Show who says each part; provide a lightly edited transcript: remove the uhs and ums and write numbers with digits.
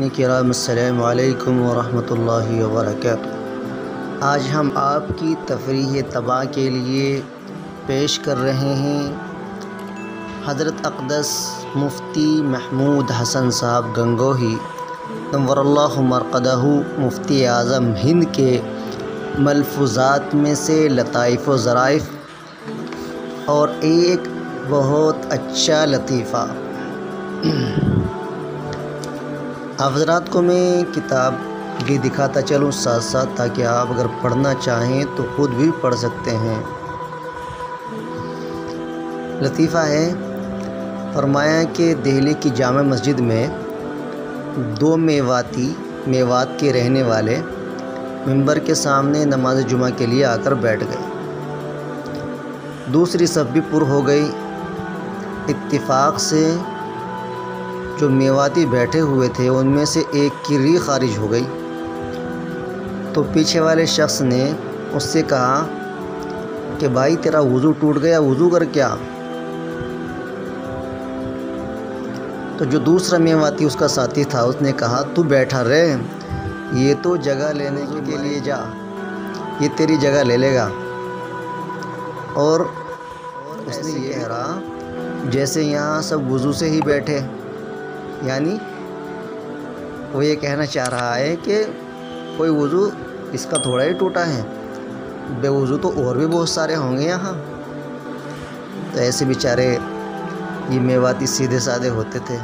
Speaker 1: سامعین کرام السلام علیکم ورحمۃ اللہ وبرکاتہ۔ آج ہم آپ کی تفریح طبع کے لیے پیش کر رہے ہیں حضرت اقدس مفتی محمود حسن صاحب گنگوہی نور اللہ مرقدہ مفتی اعظم ہند کے ملفوظات میں سے لطائف و ظرائف اور ایک بہت اچھا لطیفہ۔ آپ حضرات کو میں کتاب بھی دکھاتا چلوں ساتھ ساتھ، تاکہ آپ اگر پڑھنا چاہیں تو خود بھی پڑھ سکتے ہیں۔ لطیفہ ہے، فرمایا کہ دہلی کی جامع مسجد میں دو میوات کے رہنے والے منبر کے سامنے نماز جمعہ کے لیے آ کر بیٹھ گئے۔ دوسری صف بھی پر ہو گئی۔ اتفاق سے جو میواتی بیٹھے ہوئے تھے ان میں سے ایک کی ریح خارج ہو گئی، تو پیچھے والے شخص نے اس سے کہا کہ بھائی تیرا وضو ٹوٹ گیا، وضو کر کیا؟ تو جو دوسرا میواتی اس کا ساتھی تھا اس نے کہا تو بیٹھا رہے، یہ تو جگہ لینے کے لیے جا، یہ تیری جگہ لے لے گا۔ اور اس نے یہ کہا جیسے یہاں سب وضو سے ہی بیٹھے، یعنی وہ یہ کہنا چاہ رہا ہے کہ کوئی وضو اس کا تھوڑا ہی ٹوٹا ہے، بے وضو تو اور بھی بہت سارے ہوں گے یہاں۔ تو ایسے بیچارے یہ میواتی سیدھے سادے ہوتے تھے۔